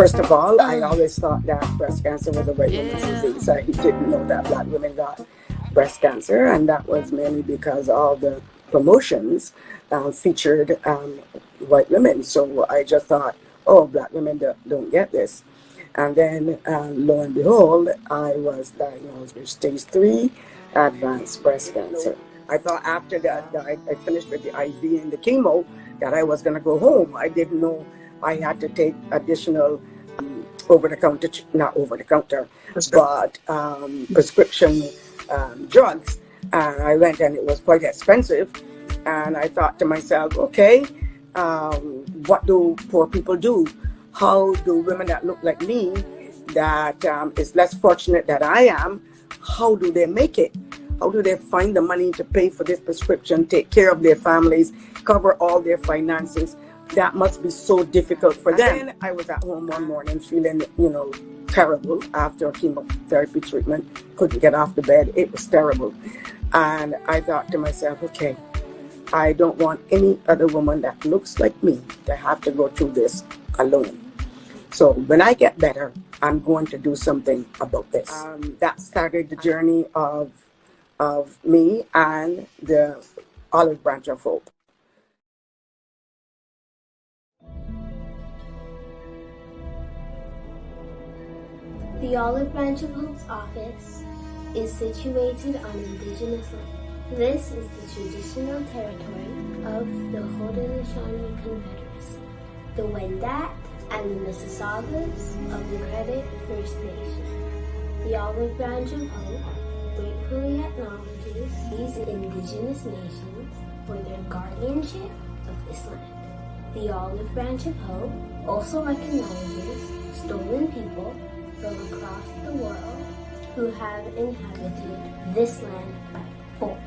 First of all, I always thought that breast cancer was a white woman's disease. I didn't know that black women got breast cancer, and that was mainly because all the promotions featured white women. So I just thought, oh, black women don't get this. And then, lo and behold, I was diagnosed with stage 3 advanced breast cancer. I thought after that I finished with the IV and the chemo that I was going to go home. I didn't know I had to take additional over-the-counter, not over-the-counter, but prescription drugs. And I went, and it was quite expensive. And I thought to myself, okay, what do poor people do? How do women that look like me, that is less fortunate than I am, how do they make it? How do they find the money to pay for this prescription, take care of their families, cover all their finances? That must be so difficult for them. And then I was at home one morning feeling, terrible after chemotherapy treatment. Couldn't get off the bed. It was terrible. And I thought to myself, okay, I don't want any other woman that looks like me to have to go through this alone. So when I get better, I'm going to do something about this. That started the journey of me and the Olive Branch of Hope. The Olive Branch of Hope's office is situated on Indigenous land. This is the traditional territory of the Haudenosaunee Confederacy, the Wendat, and the Mississaugas of the Credit First Nation. The Olive Branch of Hope gratefully acknowledges these Indigenous nations for their guardianship of this land. The Olive Branch of Hope also recognizes stolen people from across the world who have inhabited this land by force.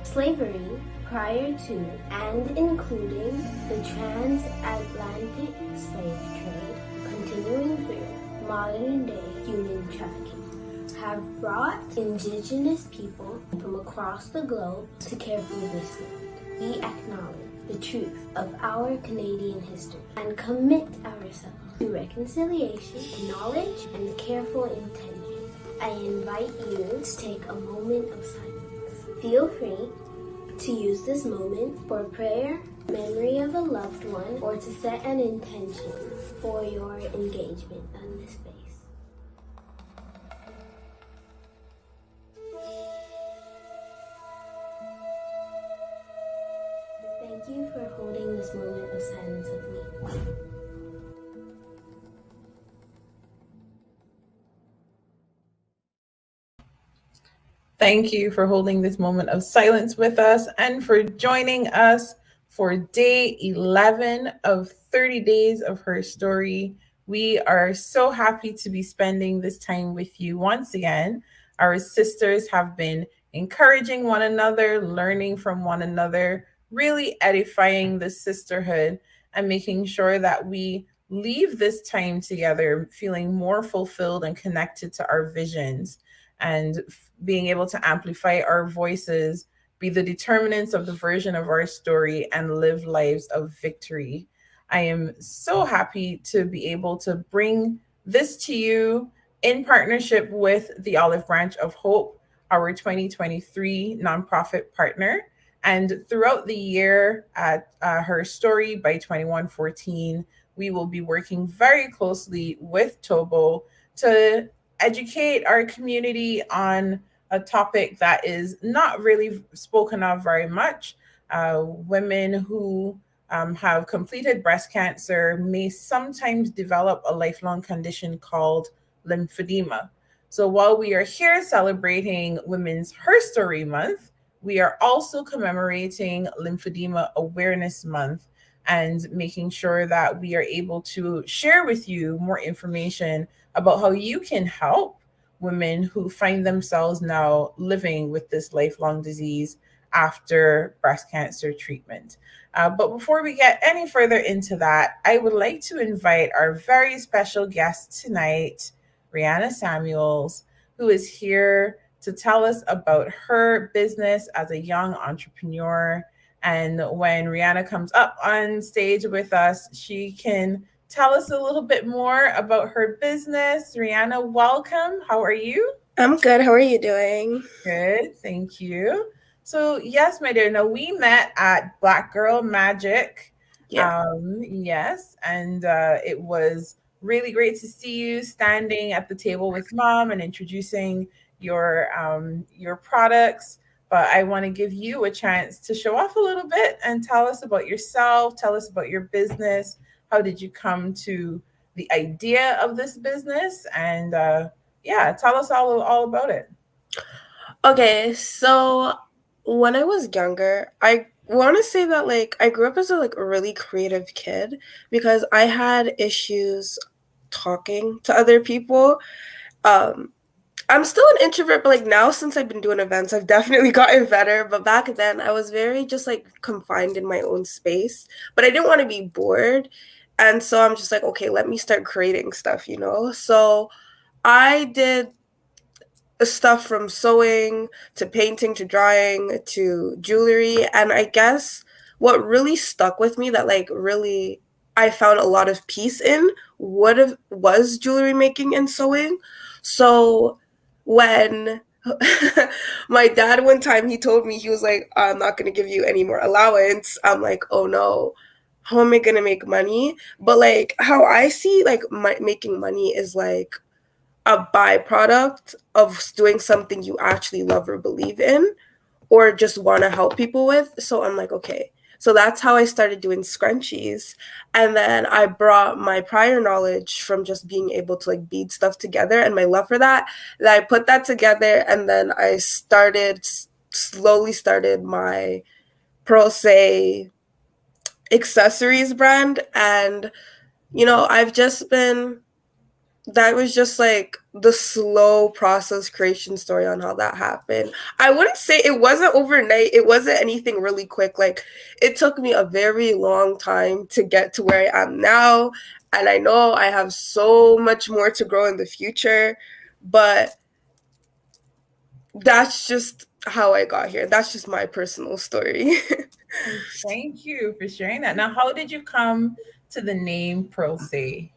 Slavery prior to and including the transatlantic slave trade continuing through modern-day human trafficking have brought Indigenous people from across the globe to care for this land. We acknowledge the truth of our Canadian history and commit ourselves to reconciliation, knowledge, and careful intention. I invite you to take a moment of silence. Feel free to use this moment for prayer, memory of a loved one, or to set an intention for your engagement on this space. Thank you for holding this moment of silence with me. Thank you for holding this moment of silence with us and for joining us for day 11 of 30 Days of HERstory. We are so happy to be spending this time with you once again. Our sisters have been encouraging one another, learning from one another, really edifying the sisterhood and making sure that we leave this time together feeling more fulfilled and connected to our visions, and being able to amplify our voices, be the determinants of the version of our story, and live lives of victory. I am so happy to be able to bring this to you in partnership with the Olive Branch of Hope, our 2023 nonprofit partner. And throughout the year at HERstory by 2114, we will be working very closely with TOBOH to educate our community on a topic that is not really spoken of very much. Women who have completed breast cancer may sometimes develop a lifelong condition called lymphedema. So while we are here celebrating Women's HERstory Month, we are also commemorating Lymphedema Awareness Month and making sure that we are able to share with you more information about how you can help women who find themselves now living with this lifelong disease after breast cancer treatment. But before we get any further into that, I would like to invite our very special guest tonight, Ryhanna Samuels, who is here to tell us about her business as a young entrepreneur. And when Ryhanna comes up on stage with us, she can tell us a little bit more about her business. Ryhanna, welcome. How are you? I'm good. How are you doing? Good, thank you. So, yes, my dear. Now we met at Black Girl Magic. Yeah. Yes, and it was really great to see you standing at the table with mom and introducing your products. But I want to give you a chance to show off a little bit and tell us about yourself. Tell us about your business. How did you come to the idea of this business? And yeah, tell us all about it. Okay, so when I was younger, I want to say that like I grew up as a like a really creative kid because I had issues talking to other people. Um I'm still an introvert, but like now since I've been doing events, I've definitely gotten better. But back then, I was very just like confined in my own space, but I didn't want to be bored. And so I'm just like, okay, let me start creating stuff, you know? So I did stuff from sewing to painting to drawing to jewelry. And I guess what really stuck with me that like really I found a lot of peace in was jewelry making and sewing. So when my dad one time he told me he was like, I'm not gonna give you any more allowance. I'm like, oh no, how am I gonna make money? But like how I see like making money is like a byproduct of doing something you actually love or believe in or just want to help people with. So I'm like, okay. So that's how I started doing scrunchies. And then I brought my prior knowledge from just being able to like bead stuff together and my love for that. That I put that together and then I slowly started my Pro Se accessories brand. And, you know, I've just been that was just like the slow process creation story on how that happened. I wouldn't say it wasn't overnight. It wasn't anything really quick. Like it took me a very long time to get to where I am now. And I know I have so much more to grow in the future, but that's just how I got here. That's just my personal story. Thank you for sharing that. Now, how did you come to the name Pro Se?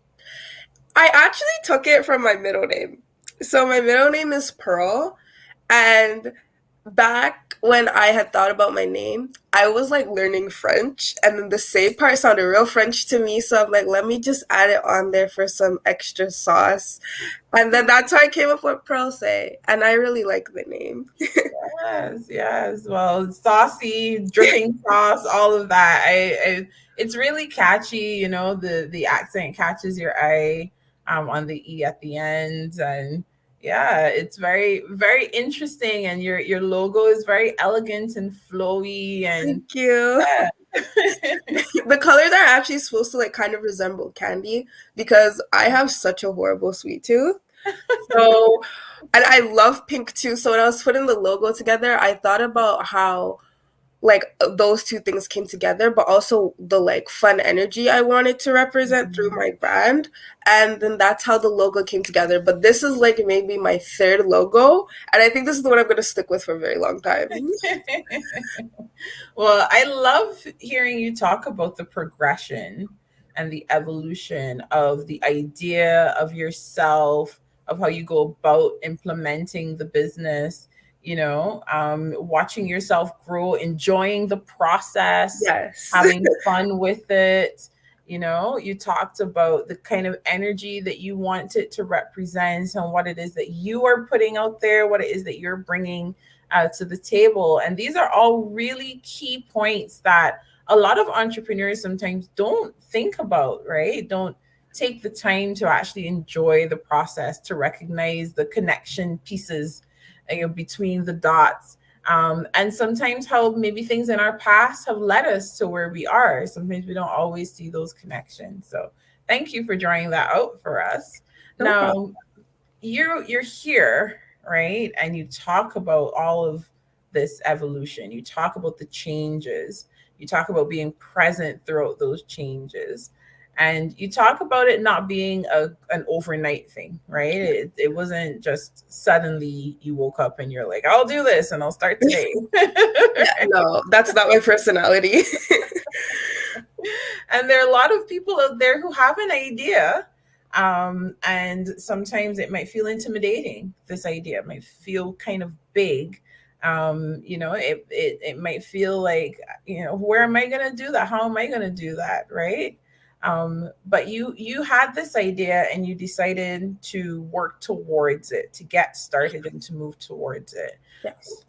I actually took it from my middle name. So my middle name is Pearl. And back when I had thought about my name, I was like learning French. And then the say part sounded real French to me. So I'm like, let me just add it on there for some extra sauce. And then that's how I came up with Pearl Say. And I really like the name. Yes, yes. Well, saucy, dripping sauce, all of that. It's really catchy. You know, the accent catches your eye on the e at the end, and yeah, it's very very interesting. And your logo is very elegant and flowy, and Thank you. yeah. The colors are actually supposed to like kind of resemble candy because I have such a horrible sweet tooth. So, and I love pink too. So when I was putting the logo together, I thought about how like those two things came together, but also the like fun energy I wanted to represent through my brand. And then that's how the logo came together. But this is like maybe my third logo. And I think this is the one I'm going to stick with for a very long time. Well, I love hearing you talk about the progression and the evolution of the idea of yourself, of how you go about implementing the business, watching yourself grow, enjoying the process, Yes. having fun with it. You talked about the kind of energy that you want it to represent and what it is that you are putting out there, what it is that you're bringing to the table. And these are all really key points that a lot of entrepreneurs sometimes don't think about, right? Don't take the time to actually enjoy the process, to recognize the connection pieces, between the dots. And sometimes how maybe things in our past have led us to where we are. Sometimes we don't always see those connections. So thank you for drawing that out for us. No now, problem. you're here, right? And you talk about all of this evolution. You talk about the changes. You talk about being present throughout those changes. And you talk about it not being an overnight thing, right? It wasn't just suddenly you woke up and you're like, I'll do this and I'll start today. Yeah, no, that's not my personality. And there are a lot of people out there who have an idea. And sometimes it might feel intimidating. This idea might feel kind of big. It might feel like, where am I going to do that? How am I going to do that? Right. But you had this idea and you decided to work towards it, to get started and to move towards it. Yes.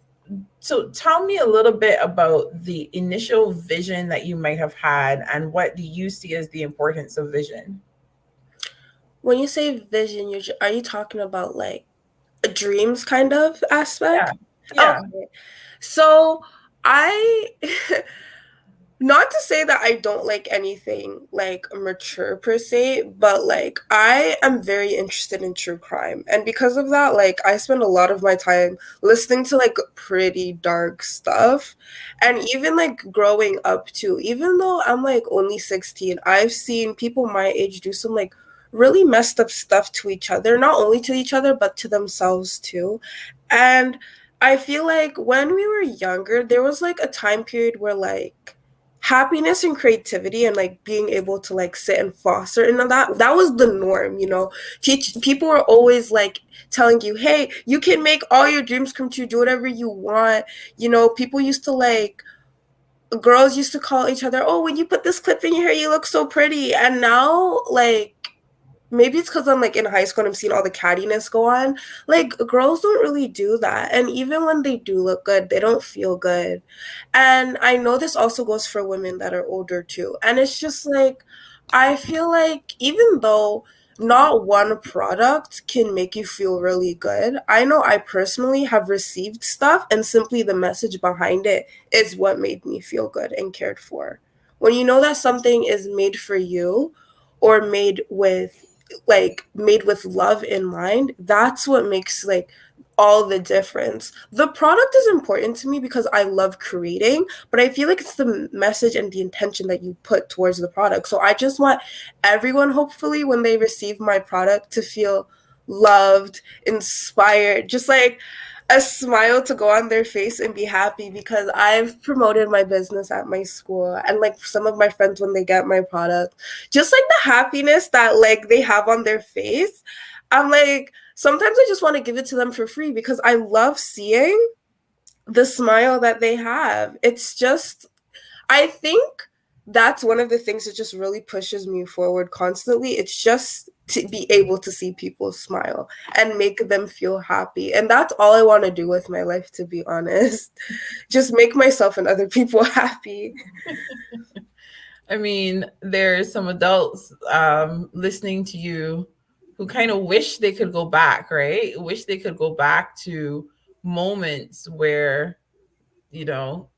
So tell me a little bit about the initial vision that you might have had, and what do you see as the importance of vision? When you say vision, are you talking about like a dreams kind of aspect? Yeah. Yeah. Okay. So I not to say that I don't like anything like mature per se, but like I am very interested in true crime. And because of that, like I spend a lot of my time listening to like pretty dark stuff. And even like growing up too, even though I'm like only 16, I've seen people my age do some like really messed up stuff to each other, not only to each other, but to themselves too. And I feel like when we were younger, there was like a time period where like happiness and creativity and like being able to like sit and foster and that was the norm, you know. People were always like telling you, hey, you can make all your dreams come true, do whatever you want, you know. People used to like, girls used to call each other, oh, when you put this clip in your hair you look so pretty. And now like maybe it's because I'm like in high school and I'm seeing all the cattiness go on. Like girls don't really do that. And even when they do look good, they don't feel good. And I know this also goes for women that are older too. And it's just like, I feel like even though not one product can make you feel really good, I know I personally have received stuff and simply the message behind it is what made me feel good and cared for. When you know that something is made for you or made with love in mind, that's what makes like all the difference. The product is important to me because I love creating, but I feel like it's the message and the intention that you put towards the product. So I just want everyone, hopefully, when they receive my product, to feel loved, inspired, just like a smile to go on their face and be happy, because I've promoted my business at my school and like some of my friends, when they get my product, just like the happiness that like they have on their face, I'm like, sometimes I just want to give it to them for free because I love seeing the smile that they have. It's just, I think that's one of the things that just really pushes me forward constantly. It's just to be able to see people smile and make them feel happy. And that's all I want to do with my life, to be honest. Just make myself and other people happy. I mean, there's some adults listening to you who kind of wish they could go back, right? Wish they could go back to moments where, you know,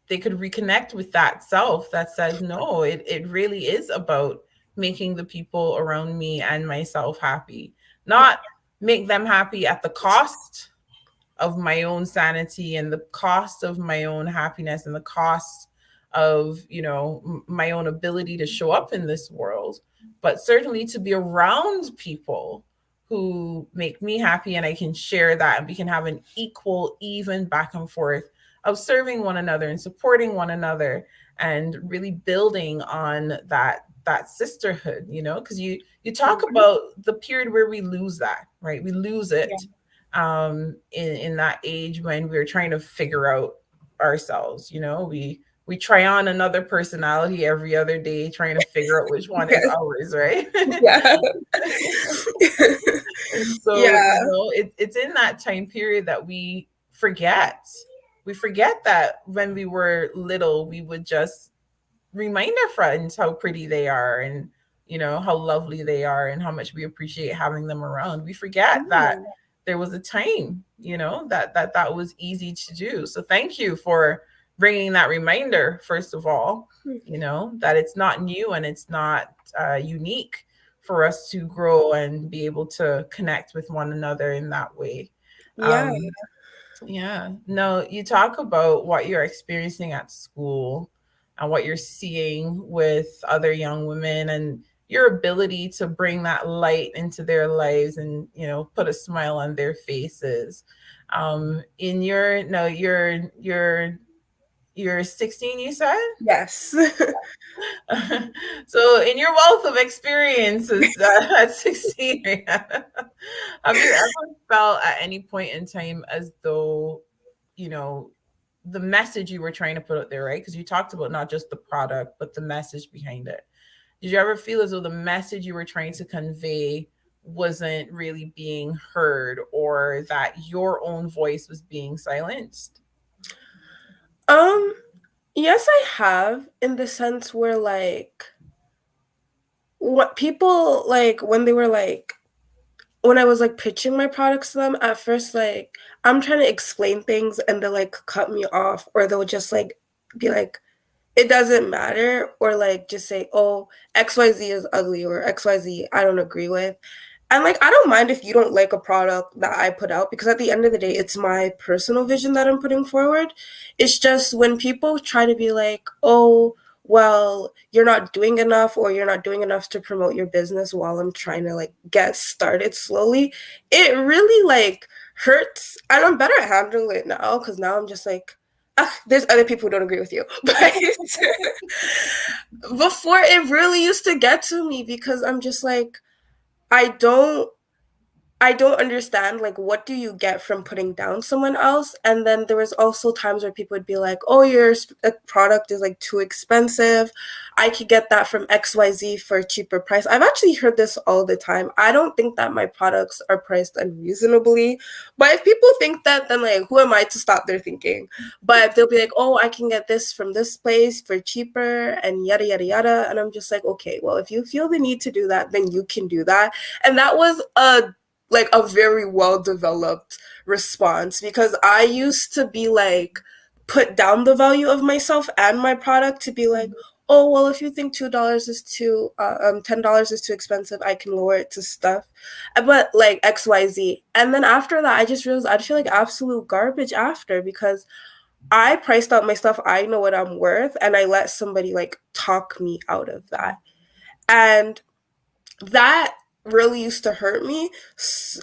they could reconnect with that self that says, no, it really is about making the people around me and myself happy, not make them happy at the cost of my own sanity and the cost of my own happiness and the cost of, my own ability to show up in this world, but certainly to be around people who make me happy, and I can share that, and we can have an equal, even back and forth of serving one another and supporting one another and really building on that sisterhood, because you talk about the period where we lose that, right? We lose it. In that age when we're trying to figure out ourselves, we try on another personality every other day, trying to figure out which one is ours, right? Yeah. And so, Yeah. it's in that time period that we forget that when we were little, we would just remind our friends how pretty they are, and how lovely they are, and how much we appreciate having them around. We forget that there was a time, that was easy to do. So thank you for bringing that reminder, first of all, that it's not new and it's not unique for us to grow and be able to connect with one another in that way. Yeah. Yeah. No, you talk about what you're experiencing at school and what you're seeing with other young women, and your ability to bring that light into their lives and, put a smile on their faces. In your, no, your You're 16, you said? Yes. So, in your wealth of experiences at 16, have you ever felt at any point in time as though, you know, the message you were trying to put out there, right? Because you talked about not just the product, but the message behind it. Did you ever feel as though the message you were trying to convey wasn't really being heard, or that your own voice was being silenced? um yes, I have, in the sense where like what people like when they were like when I was like pitching my products to them at first, like I'm trying to explain things and they'll like cut me off, or they'll just like be like, it doesn't matter, or like just say, oh, XYZ is ugly, or XYZ I don't agree with. And like I don't mind if you don't like a product that I put out, because at the end of the day it's my personal vision that I'm putting forward. It's just when people try to be like, oh, well, you're not doing enough, or you're not doing enough to promote your business while I'm trying to like get started slowly, it really like hurts. And I'm better at handling it now, because now I'm just like, ah, there's other people who don't agree with you. But before, it really used to get to me, because I'm just like, I don't I don't understand, like, what do you get from putting down someone else? And then there was also times where people would be like, oh, your product is like too expensive. I could get that from XYZ for a cheaper price. I've actually heard this all the time. I don't think that my products are priced unreasonably. But if people think that, then like, who am I to stop their thinking? But they'll be like, oh, I can get this from this place for cheaper and yada, yada, yada. And I'm just like, okay, well, if you feel the need to do that, then you can do that. And that was a very well developed response, because I used to be like, put down the value of myself and my product to be like, oh, well, if you think $2 is too $10 is too expensive, I can lower it to stuff, but like XYZ. And then after that, I just realized I'd feel like absolute garbage after, because I priced out my stuff, I know what I'm worth, and I let somebody like talk me out of that. And that really used to hurt me.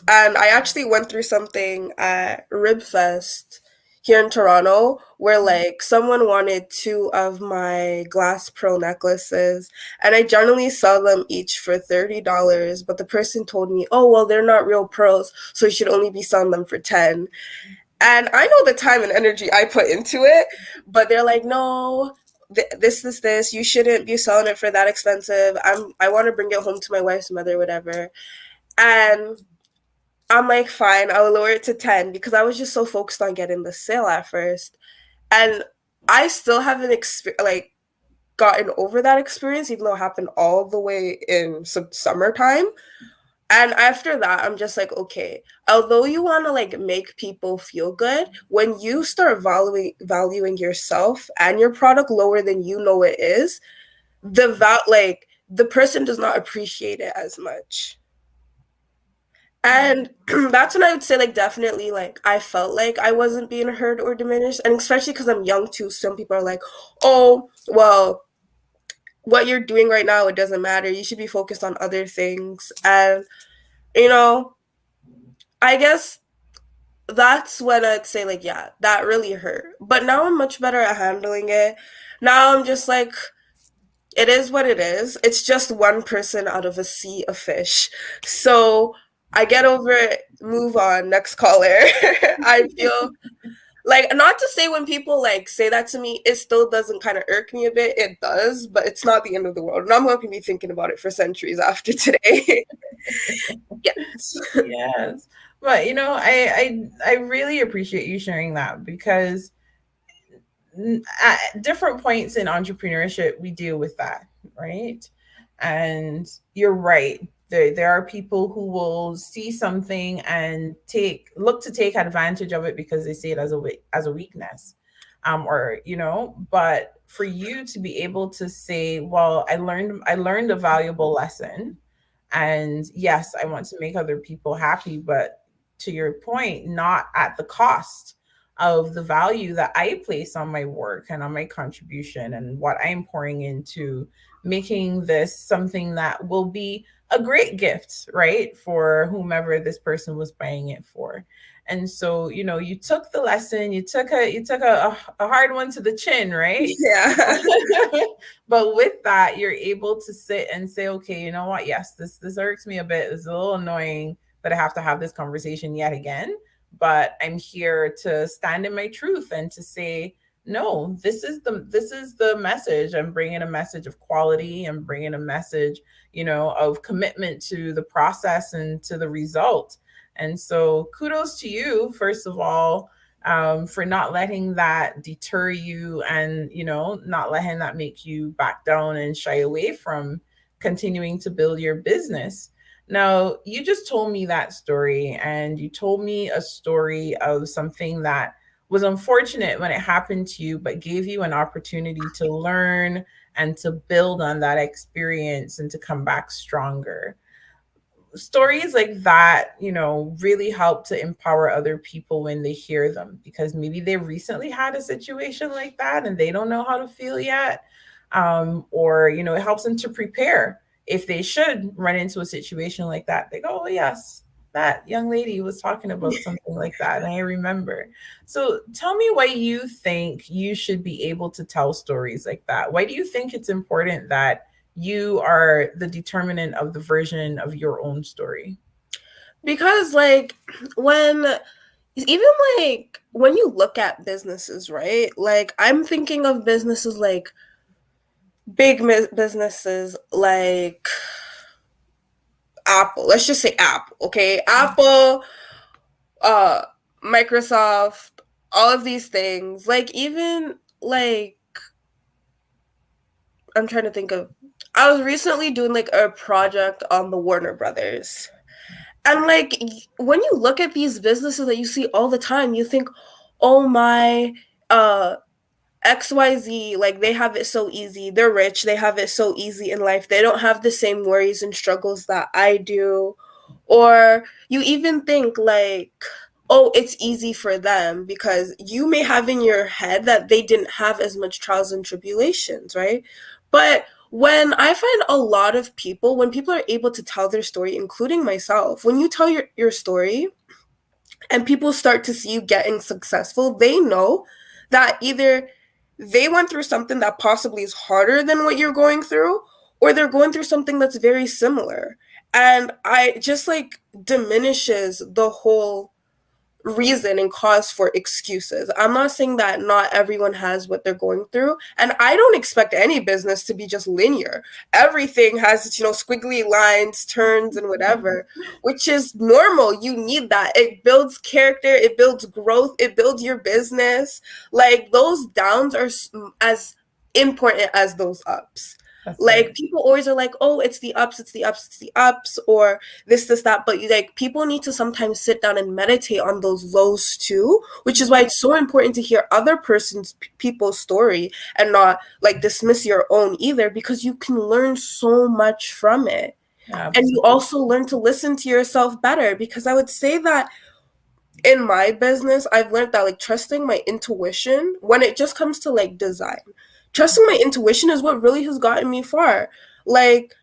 And I actually went through something at Ribfest here in Toronto, where like someone wanted two of my glass pearl necklaces, and I generally sell them each for $30, but the person told me, oh, well, they're not real pearls, so you should only be selling them for 10. And I know the time and energy I put into it, but they're like, no, this, you shouldn't be selling it for that expensive. I want to bring it home to my wife's mother, whatever. And I'm like, fine, I'll lower it to 10, because I was just so focused on getting the sale at first. And I still haven't gotten over that experience, even though it happened all the way in summertime. And after that, I'm just like, okay, although you want to like make people feel good, when you start valuing yourself and your product lower than you know it is, the person does not appreciate it as much. And that's when I would say, like, definitely, like, I felt like I wasn't being heard or diminished. And especially because I'm young too, some people are like, oh, well, what you're doing right now, it doesn't matter. You should be focused on other things. And, you know, I guess that's when I'd say, like, yeah, that really hurt. But now I'm much better at handling it. Now I'm just like, it is what it is. It's just one person out of a sea of fish. So I get over it, move on, next caller. I feel like, not to say when people like say that to me, it still doesn't kind of irk me a bit. It does, but it's not the end of the world. And I'm going to be thinking about it for centuries after today. Yes. Yes. But I really appreciate you sharing that, because at different points in entrepreneurship we deal with that, right? And you're right. There are people who will see something and look to take advantage of it because they see it as a weakness, or but for you to be able to say, well, I learned a valuable lesson, and yes, I want to make other people happy, but to your point, not at the cost of the value that I place on my work and on my contribution and what I'm pouring into making this something that will be a great gift, right? For whomever this person was buying it for. And so, you took the lesson, you took a hard one to the chin, right? Yeah. But with that, you're able to sit and say, okay, you know what? Yes, this irks me a bit. It's a little annoying that I have to have this conversation yet again, but I'm here to stand in my truth and to say, no, this is the message. I'm bringing a message of quality. I'm bringing a message, of commitment to the process and to the result. And so kudos to you, first of all, for not letting that deter you, and not letting that make you back down and shy away from continuing to build your business. Now, you just told me that story, and you told me a story of something that was unfortunate when it happened to you, but gave you an opportunity to learn and to build on that experience and to come back stronger. Stories like that, really help to empower other people when they hear them, because maybe they recently had a situation like that and they don't know how to feel yet. Or, it helps them to prepare if they should run into a situation like that. They go, oh, yes, that young lady was talking about something like that, and I remember. So tell me why you think you should be able to tell stories like that. Why do you think it's important that you are the determinant of the version of your own story? Because like when even like when you look at businesses, right? Like I'm thinking of businesses like big businesses like Apple. Let's just say Apple, okay? Apple, uh Microsoft, all of these things. Like even like I'm trying to think of I was recently doing like a project on the Warner Brothers. And like when you look at these businesses that you see all the time, you think, "Oh my, uh XYZ, like they have it so easy. They're rich, they have it so easy in life. They don't have the same worries and struggles that I do." Or you even think like, "Oh, it's easy for them," because you may have in your head that they didn't have as much trials and tribulations, right? But when I find a lot of people, when people are able to tell their story, including myself, when you tell your story and people start to see you getting successful, they know that either they went through something that possibly is harder than what you're going through, or they're going through something that's very similar. And I just like diminishes the whole reason and cause for excuses. I'm not saying that not everyone has what they're going through, and I don't expect any business to be just linear. Everything has, squiggly lines, turns, and whatever, which is normal. You need that. It builds character, it builds growth, it builds your business. Like those downs are as important as those ups. That's Like right. people always are like, "Oh, it's the ups, it's the ups, it's the ups," or this, that. But like people need to sometimes sit down and meditate on those lows too, which is why it's so important to hear other people's story and not like dismiss your own either, because you can learn so much from it. And you Absolutely. also learn to listen to yourself better, because I would say that in my business, I've learned that like trusting my intuition when it just comes to like design. Trusting my intuition is what really has gotten me far. Like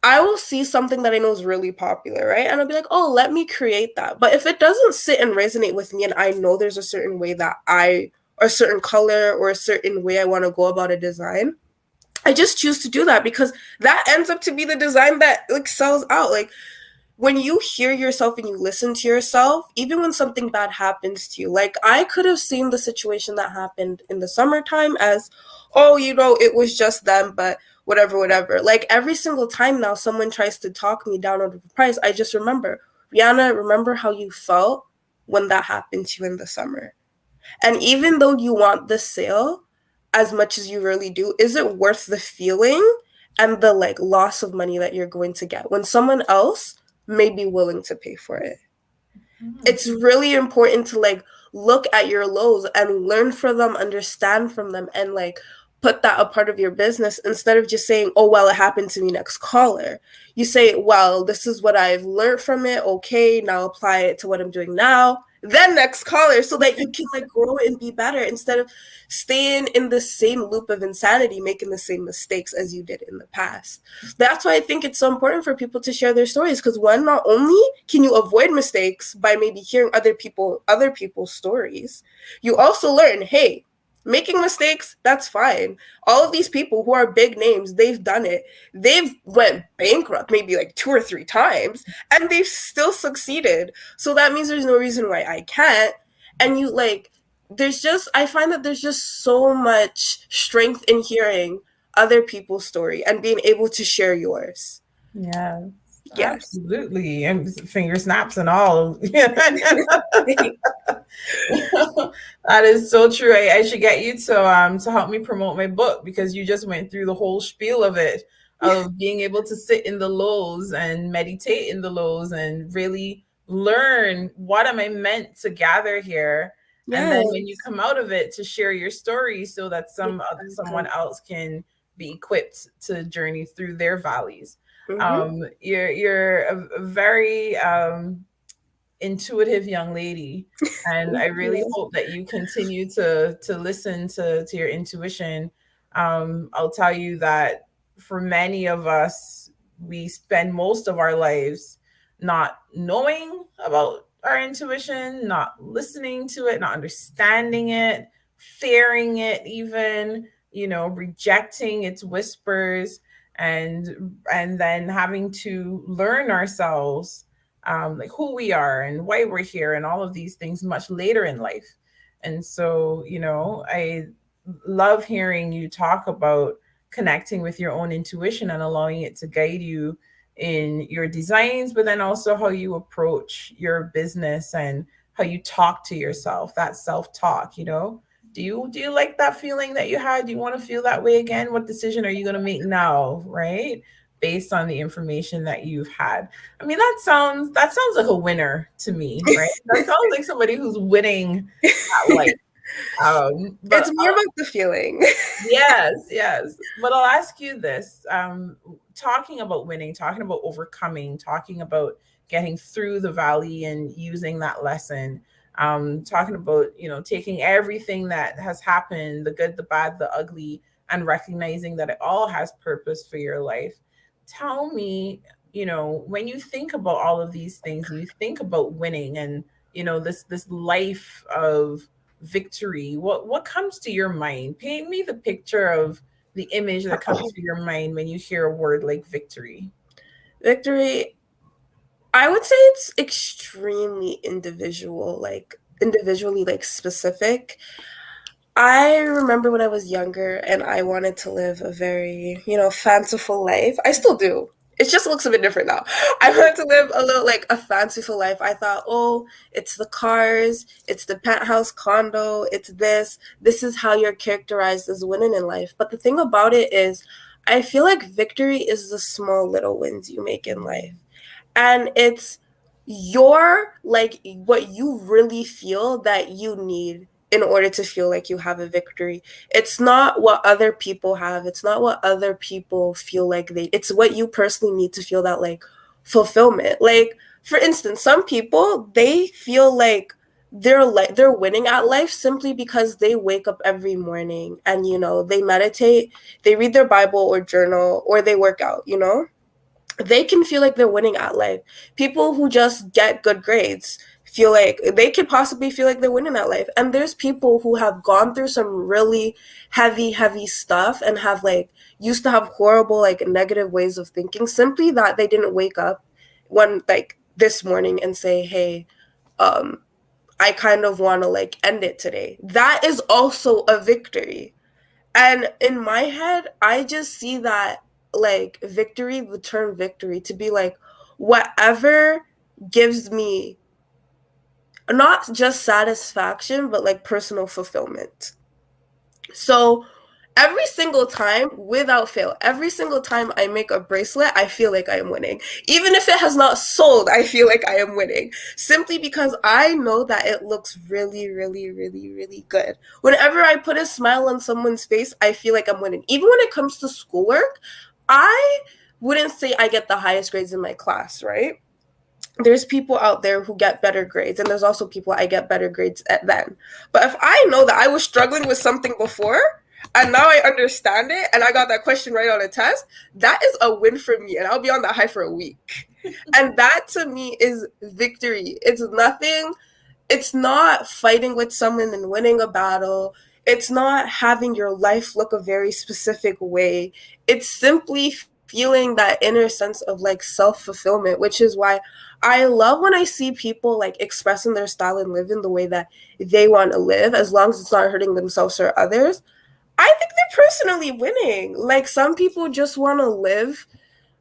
I will see something that I know is really popular, right? And I'll be like, "Oh, let me create that." But if it doesn't sit and resonate with me and I know there's a certain way that or a certain color or a certain way I want to go about a design, I just choose to do that, because that ends up to be the design that like sells out. Like when you hear yourself and you listen to yourself, even when something bad happens to you, like I could have seen the situation that happened in the summertime as, "Oh, it was just them, but whatever, whatever." Like every single time now someone tries to talk me down on the price, I just remember, "Ryhanna, remember how you felt when that happened to you in the summer. And even though you want the sale as much as you really do, is it worth the feeling and the like loss of money that you're going to get when someone else may be willing to pay for it?" Mm. It's really important to like look at your lows and learn from them, understand from them, and like put that a part of your business, instead of just saying, "Oh, well, it happened to me, next caller." You say, "Well, this is what I've learned from it. Okay, now apply it to what I'm doing now, then next caller, so that you can like grow and be better instead of staying in the same loop of insanity, making the same mistakes as you did in the past. That's why I think it's so important for people to share their stories, because one, not only can you avoid mistakes by maybe hearing other people's stories, you also learn, hey, making mistakes, that's fine. All of these people who are big names, they've done it. They've went bankrupt maybe like 2 or 3 times, and they've still succeeded. So that means there's no reason why I can't. And you like, I find that there's just so much strength in hearing other people's story and being able to share yours. Yeah, Yes. absolutely. And finger snaps and all. That is so true. I should get you to help me promote my book, because you just went through the whole spiel of it, of being able to sit in the lows and meditate in the lows and really learn, what am I meant to gather here? And then when you Yes. come out of it, to share your story so that someone else can be equipped to journey through their valleys. Mm-hmm. You're a very intuitive young lady, and I really hope that you continue to listen to your intuition. I'll tell you that for many of us, we spend most of our lives not knowing about our intuition, not listening to it, not understanding it, fearing it, even, rejecting its whispers, and then having to learn ourselves, like who we are and why we're here and all of these things much later in life. And so, I love hearing you talk about connecting with your own intuition and allowing it to guide you in your designs, but then also how you approach your business and how you talk to yourself, that self-talk. Do you like that feeling that you had? Do you want to feel that way again? What decision are you going to make now, right? Based on the information that you've had. I mean, that sounds like a winner to me, right? That sounds like somebody who's winning at life. But It's more about the feeling. yes, yes. But I'll ask you this. Talking about winning, talking about overcoming, talking about getting through the valley and using that lesson, talking about, taking everything that has happened, the good, the bad, the ugly, and recognizing that it all has purpose for your life. Tell me, when you think about all of these things and you think about winning and, this life of victory, what comes to your mind? Paint me the picture of the image that comes to your mind when you hear a word like victory. Victory, I would say it's extremely individually like specific. I remember when I was younger and I wanted to live a very, fanciful life. I still do. It just looks a bit different now. I wanted to live a little like a fanciful life. I thought, oh, it's the cars, it's the penthouse condo, it's this. This is how you're characterized as winning in life. But the thing about it is, I feel like victory is the small little wins you make in life. And it's your like what you really feel that you need in order to feel like you have a victory. It's not what other people have, it's not what other people feel like it's what you personally need to feel that like fulfillment. Like for instance, some people, they feel like they're winning at life simply because they wake up every morning and they meditate, they read their Bible or journal, or they work out. They can feel like they're winning at life. People who just get good grades feel like they could possibly feel like they're winning at life. And there's people who have gone through some really heavy stuff and have like used to have horrible like negative ways of thinking, simply that they didn't wake up one like this morning and say, hey, I kind of want to like end it today. That is also a victory. And in my head, I just see that like victory, the term victory, to be like whatever gives me not just satisfaction, but like personal fulfillment. So every single time, without fail, every single time I make a bracelet, I feel like I am winning. Even if it has not sold, I feel like I am winning. Simply because I know that it looks really, really, really, really good. Whenever I put a smile on someone's face, I feel like I'm winning. Even when it comes to schoolwork, I wouldn't say I get the highest grades in my class, right? there's people out there who get better grades, and there's also people I get better grades at then. But if I know that I was struggling with something before and now I understand it and I got that question right on a test, that is a win for me, and I'll be on that high for a week. And that to me is victory. It's nothing, it's not fighting with someone and winning a battle. It's not having your life look a very specific way. It's simply feeling that inner sense of like self-fulfillment, which is why I love when I see people like expressing their style and live in the way that they want to live, as long as it's not hurting themselves or others. I think they're personally winning. Like, some people just want to live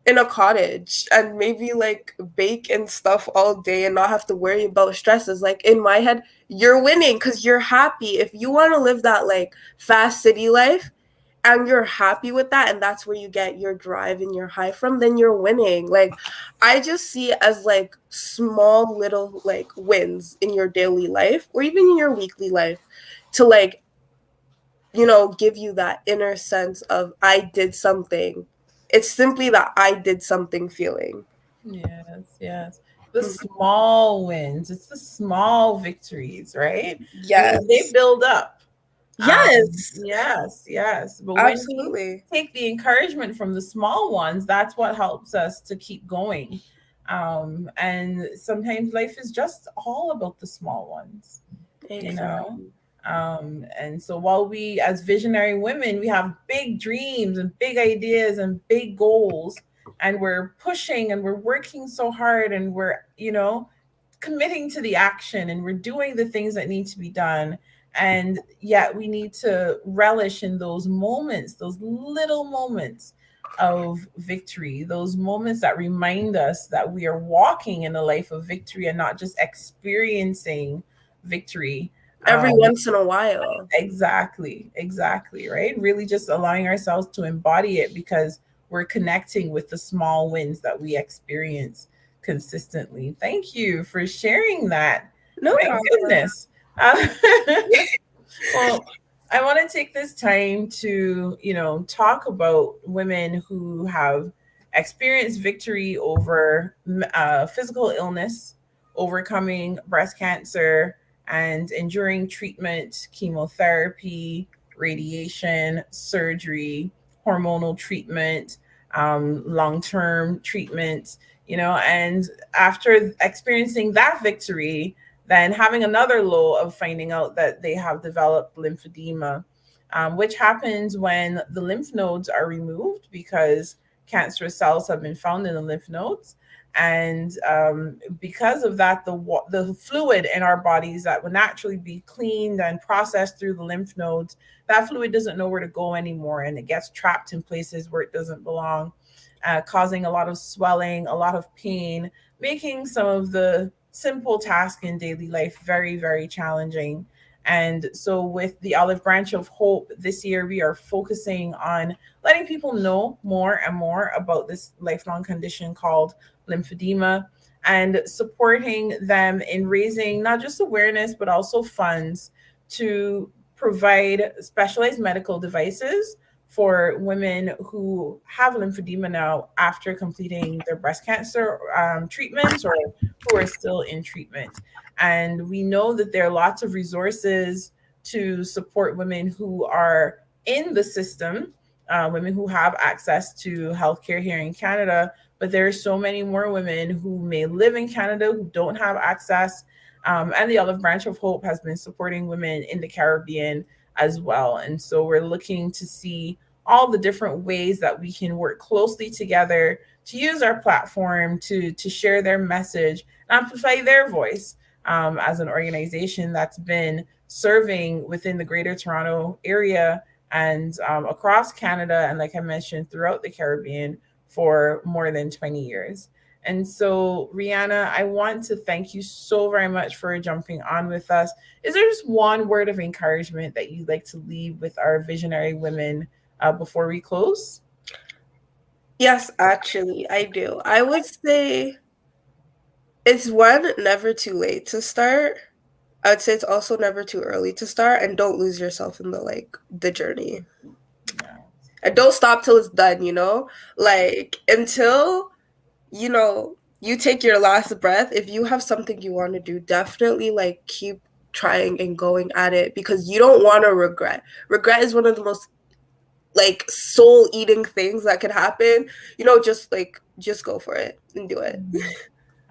in a cottage and maybe like bake and stuff all day and not have to worry about stresses. Like, in my head, you're winning because you're happy. If you want to live that like fast city life and you're happy with that, and that's where you get your drive and your high from, then you're winning. Like, I just see it as like small little like wins in your daily life or even in your weekly life to like, you know, give you that inner sense of I did something. It's simply that I did something feeling. Yes, yes. The small wins, it's the small victories, right? They Yes. build up. Yes. Yes, yes. But when we Absolutely. take the encouragement from the small ones, that's what helps us to keep going. And sometimes life is just all about the small ones, you know? Exactly. And so while we, as visionary women, we have big dreams and big ideas and big goals, and we're pushing and we're working so hard and we're, committing to the action and we're doing the things that need to be done. And yet we need to relish in those moments, those little moments of victory, those moments that remind us that we are walking in a life of victory and not just experiencing victory. Every Um, once in a while. exactly, right? Really just allowing ourselves to embody it because we're connecting with the small wins that we experience consistently. Thank you for sharing that. No My problem. goodness. Uh, well, I want to take this time to, talk about women who have experienced victory over physical illness, overcoming breast cancer, and enduring treatment, chemotherapy, radiation, surgery, hormonal treatment, long term treatment, and after experiencing that victory, then having another low of finding out that they have developed lymphedema, which happens when the lymph nodes are removed because cancerous cells have been found in the lymph nodes. And because of that, the fluid in our bodies that would naturally be cleaned and processed through the lymph nodes, that fluid doesn't know where to go anymore, and it gets trapped in places where it doesn't belong, causing a lot of swelling, a lot of pain, making some of the simple tasks in daily life very, very challenging. And so, with the Olive Branch of Hope this year, we are focusing on letting people know more and more about this lifelong condition called lymphedema and supporting them in raising not just awareness, but also funds to provide specialized medical devices for women who have lymphedema now after completing their breast cancer treatments or who are still in treatment. And we know that there are lots of resources to support women who are in the system, women who have access to healthcare here in Canada. But there are so many more women who may live in Canada who don't have access. And the Olive Branch of Hope has been supporting women in the Caribbean as well. And so we're looking to see all the different ways that we can work closely together to use our platform to share their message, amplify their voice, as an organization that's been serving within the Greater Toronto area and across Canada, and like I mentioned, throughout the Caribbean for more than 20 years. And so, Ryhanna, I want to thank you so very much for jumping on with us. Is there just one word of encouragement that you'd like to leave with our visionary women before we close? Yes, actually, I do. I would say it's one, never too late to start. I would say it's also never too early to start, and don't lose yourself in the like the journey. Yeah. And don't stop till it's done, you know? Like, until, you know, you take your last breath, if you have something you want to do, definitely like keep trying and going at it, because you don't want to regret. Regret is one of the most like soul eating things that could happen. Just go for it and do it.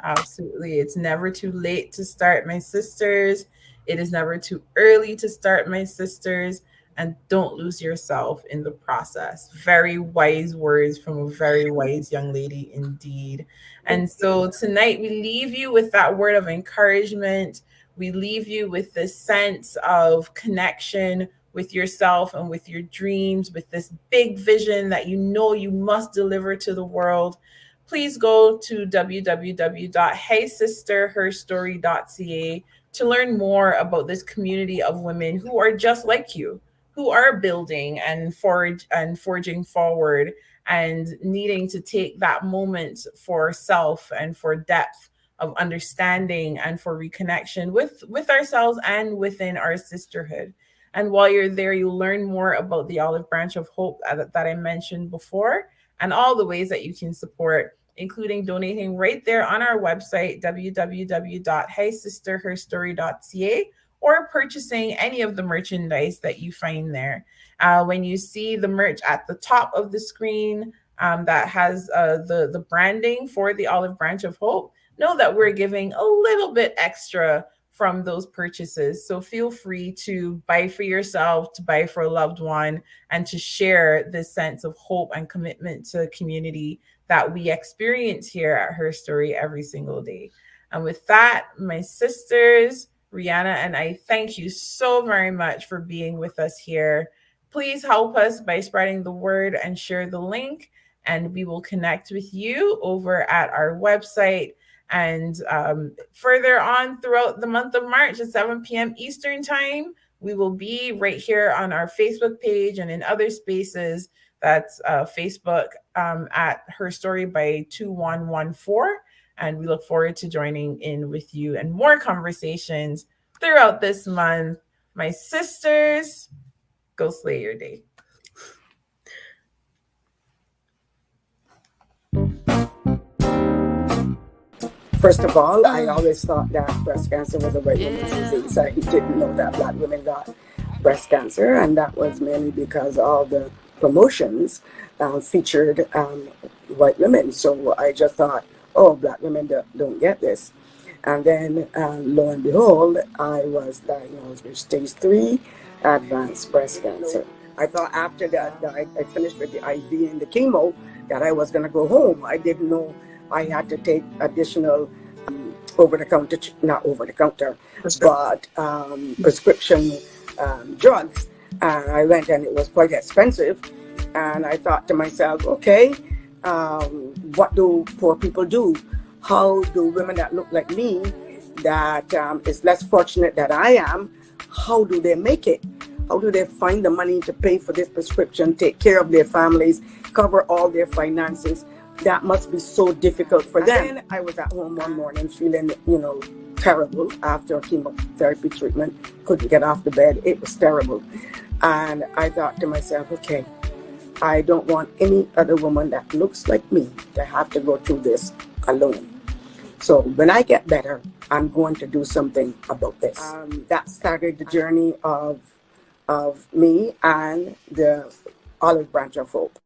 Absolutely. It's never too late to start, my sisters. It is never too early to start, my sisters. And don't lose yourself in the process. Very wise words from a very wise young lady indeed. And so tonight we leave you with that word of encouragement. We leave you with this sense of connection with yourself and with your dreams, with this big vision that you know you must deliver to the world. Please go to www.heysisterherstory.ca to learn more about this community of women who are just like you, who are building and forging forward and needing to take that moment for self and for depth of understanding and for reconnection with ourselves and within our sisterhood. And while you're there, you'll learn more about the Olive Branch of Hope that I mentioned before, and all the ways that you can support, including donating right there on our website, www.heysisterherstory.ca, or purchasing any of the merchandise that you find there. When you see the merch at the top of the screen that has the branding for the Olive Branch of Hope, know that we're giving a little bit extra from those purchases. So feel free to buy for yourself, to buy for a loved one, and to share this sense of hope and commitment to the community that we experience here at Her Story every single day. And with that, my sisters, Ryhanna and I thank you so very much for being with us here. Please help us by spreading the word and share the link, and we will connect with you over at our website. And further on throughout the month of March at 7 p.m. Eastern time, we will be right here on our Facebook page and in other spaces. That's Facebook at Her Story by 2114. And we look forward to joining in with you and more conversations throughout this month. My sisters, go slay your day. First of all, I always thought that breast cancer was a white woman's disease. I didn't know that black women got breast cancer, and that was mainly because all the promotions featured white women. So I just thought, oh, black women don't get this. And then lo and behold, I was diagnosed with stage 3 advanced breast cancer. I thought after that I finished with the IV and the chemo that I was going to go home. I didn't know I had to take additional not over-the-counter, but prescription drugs. And I went, and it was quite expensive. And I thought to myself, okay, what do poor people do? How do women that look like me, that is less fortunate than I am, how do they make it? How do they find the money to pay for this prescription, take care of their families, cover all their finances? That must be so difficult for them. And then I was at home one morning feeling, terrible after chemotherapy treatment. Couldn't get off the bed. It was terrible. And I thought to myself, okay, I don't want any other woman that looks like me to have to go through this alone. So when I get better, I'm going to do something about this. That started the journey of me and the Olive Branch of Hope.